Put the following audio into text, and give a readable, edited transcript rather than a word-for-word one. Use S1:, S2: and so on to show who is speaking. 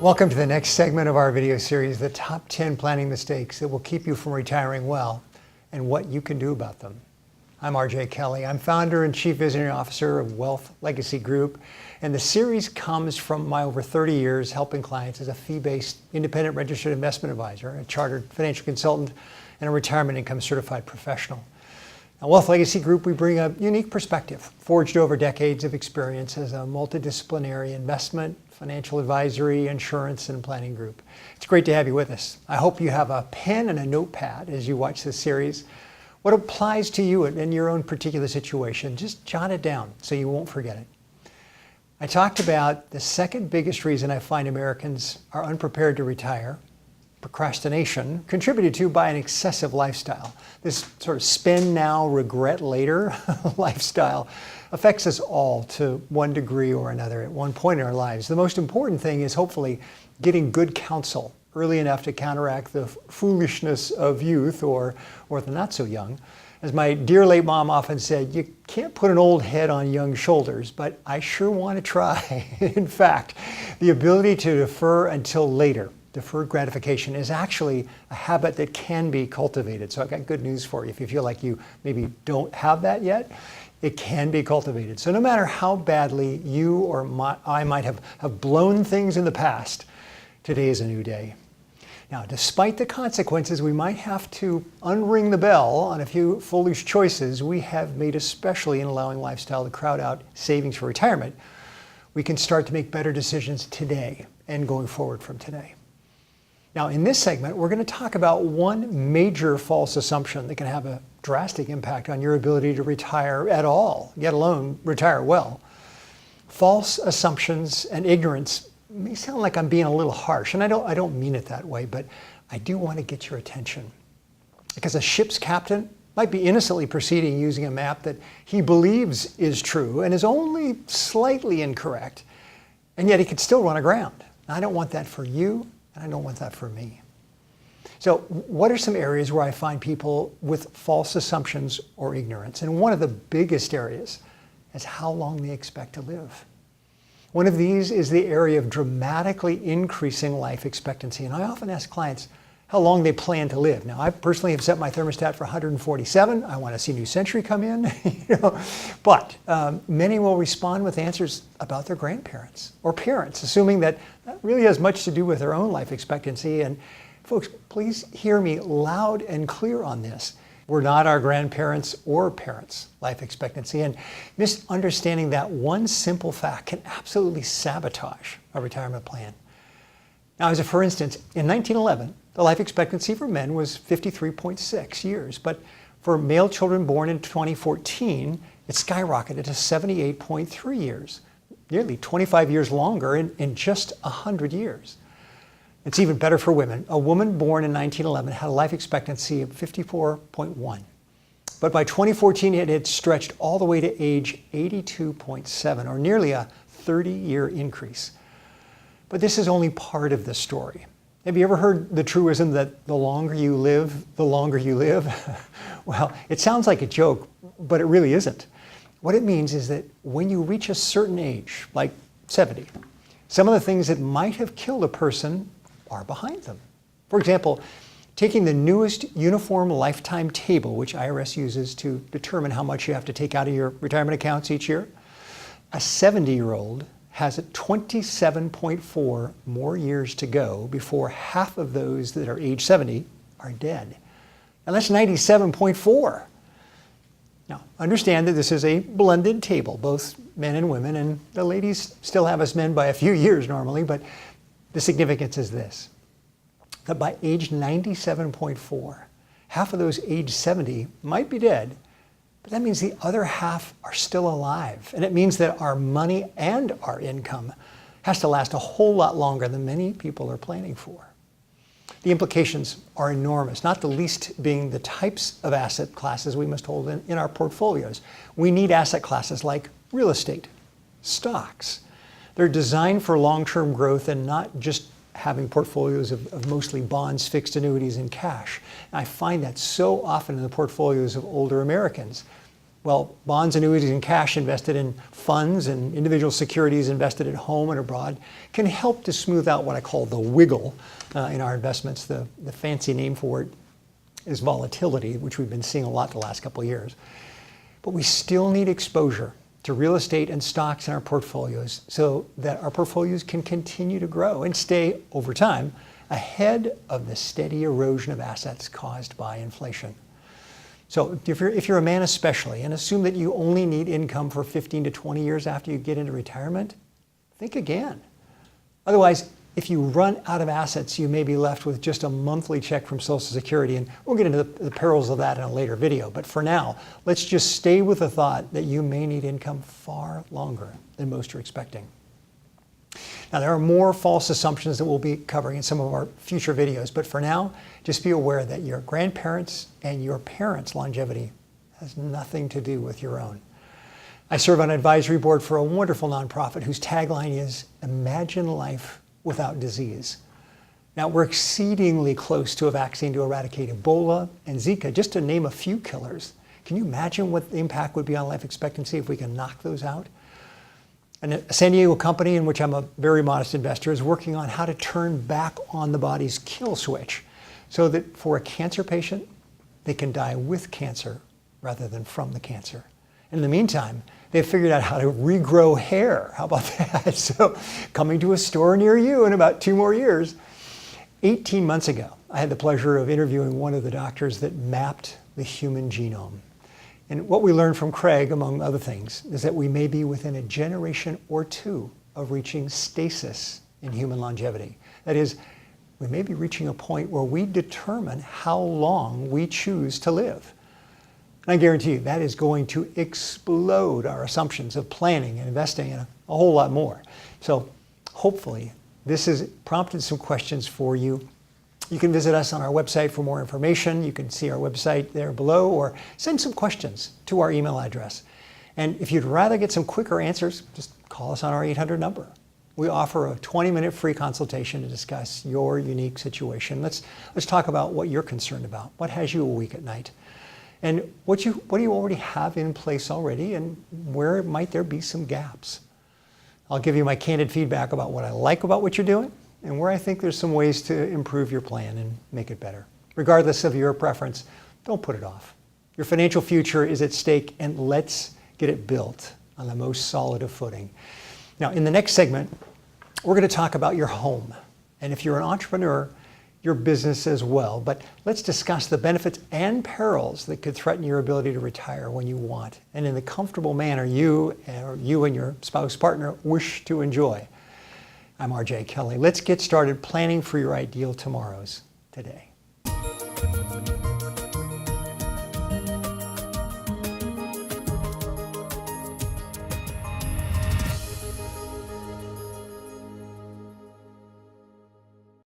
S1: Welcome to the next segment of our video series, the top 10 planning mistakes that will keep you from retiring well and what you can do about them. I'm RJ Kelly. I'm founder and chief visionary officer of Wealth Legacy Group, and the series comes from my over 30 years helping clients as a fee-based independent registered investment advisor, a chartered financial consultant, and a retirement income certified professional. At Wealth Legacy Group, we bring a unique perspective forged over decades of experience as a multidisciplinary investment, financial advisory, insurance, and planning group. It's great to have you with us. I hope you have a pen and a notepad as you watch this series. What applies to you in your own particular situation, just jot it down so you won't forget it. I talked about the second biggest reason I find Americans are unprepared to retire: procrastination, contributed to by an excessive lifestyle. This sort of spend now, regret later lifestyle affects us all to one degree or another at one point in our lives. The most important thing is hopefully getting good counsel early enough to counteract the foolishness of youth or the not so young. As my dear late mom often said, you can't put an old head on young shoulders, but I sure want to try. In fact, the ability to defer until later, deferred gratification, is actually a habit that can be cultivated. So I've got good news for you. If you feel like you maybe don't have that yet, it can be cultivated. So no matter how badly you or I might have blown things in the past, today is a new day. Now, despite the consequences, we might have to unring the bell on a few foolish choices we have made, especially in allowing lifestyle to crowd out savings for retirement. We can start to make better decisions today and going forward from today. Now, in this segment, we're going to talk about one major false assumption that can have a drastic impact on your ability to retire at all, let alone retire well. False assumptions and ignorance may sound like I'm being a little harsh, and I don't mean it that way, but I do want to get your attention. Because a ship's captain might be innocently proceeding using a map that he believes is true and is only slightly incorrect, and yet he could still run aground. I don't want that for you, and I don't want that for me. So what are some areas where I find people with false assumptions or ignorance? And one of the biggest areas is how long they expect to live. One of these is the area of dramatically increasing life expectancy. And I often ask clients how long they plan to live. Now, I personally have set my thermostat for 147. I want to see New Century come in. But many will respond with answers about their grandparents or parents, assuming that really has much to do with their own life expectancy. And folks, please hear me loud and clear on this. We're not our grandparents' or parents' life expectancy, and misunderstanding that one simple fact can absolutely sabotage a retirement plan. Now, as a for instance, in 1911, the life expectancy for men was 53.6 years, but for male children born in 2014, it skyrocketed to 78.3 years, nearly 25 years longer in just 100 years. It's even better for women. A woman born in 1911 had a life expectancy of 54.1. But by 2014, it had stretched all the way to age 82.7, or nearly a 30-year increase. But this is only part of the story. Have you ever heard the truism that the longer you live, the longer you live? Well, it sounds like a joke, but it really isn't. What it means is that when you reach a certain age, like 70, some of the things that might have killed a person are behind them. For example, taking the newest uniform lifetime table, which IRS uses to determine how much you have to take out of your retirement accounts each year, a 70-year-old has 27.4 more years to go before half of those that are age 70 are dead. And that's 97.4. Now, understand that this is a blended table, both men and women, and the ladies still have us men by a few years normally, but the significance is this, that by age 97.4, half of those age 70 might be dead, but that means the other half are still alive. And it means that our money and our income has to last a whole lot longer than many people are planning for. The implications are enormous, not the least being the types of asset classes we must hold in our portfolios. We need asset classes like real estate, stocks. They're designed for long-term growth and not just having portfolios of mostly bonds, fixed annuities, and cash. And I find that so often in the portfolios of older Americans. Well, bonds, annuities, and cash invested in funds and individual securities invested at home and abroad can help to smooth out what I call the wiggle in our investments. The fancy name for it is volatility, which we've been seeing a lot the last couple of years. But we still need exposure to real estate and stocks in our portfolios so that our portfolios can continue to grow and stay, over time, ahead of the steady erosion of assets caused by inflation. So if you're a man especially, and assume that you only need income for 15 to 20 years after you get into retirement, think again. Otherwise, if you run out of assets, you may be left with just a monthly check from Social Security, and we'll get into the perils of that in a later video. But for now, let's just stay with the thought that you may need income far longer than most are expecting. Now, there are more false assumptions that we'll be covering in some of our future videos, but for now, just be aware that your grandparents' and your parents' longevity has nothing to do with your own. I serve on an advisory board for a wonderful nonprofit whose tagline is, "Imagine life without disease." Now, we're exceedingly close to a vaccine to eradicate Ebola and Zika, just to name a few killers. Can you imagine what the impact would be on life expectancy if we can knock those out? And a San Diego company in which I'm a very modest investor is working on how to turn back on the body's kill switch so that for a cancer patient, they can die with cancer rather than from the cancer. And in the meantime, they've figured out how to regrow hair. How about that? So coming to a store near you in about 2 more years. 18 months ago, I had the pleasure of interviewing one of the doctors that mapped the human genome. And what we learned from Craig, among other things, is that we may be within a generation or 2 of reaching stasis in human longevity. That is, we may be reaching a point where we determine how long we choose to live. And I guarantee you that is going to explode our assumptions of planning and investing and a whole lot more. So hopefully this has prompted some questions for you. You can visit us on our website for more information. You can see our website there below, or send some questions to our email address. And if you'd rather get some quicker answers, just call us on our 800 number. We offer a 20-minute free consultation to discuss your unique situation. Let's talk about what you're concerned about. What has you awake at night? And what do you already have in place already, and where might there be some gaps? I'll give you my candid feedback about what I like about what you're doing and where I think there's some ways to improve your plan and make it better. Regardless of your preference, don't put it off. Your financial future is at stake, and let's get it built on the most solid of footing. Now, in the next segment, we're going to talk about your home. And if you're an entrepreneur, your business as well. But let's discuss the benefits and perils that could threaten your ability to retire when you want, and in the comfortable manner you and your spouse, partner wish to enjoy. I'm RJ Kelly. Let's get started planning for your ideal tomorrows today.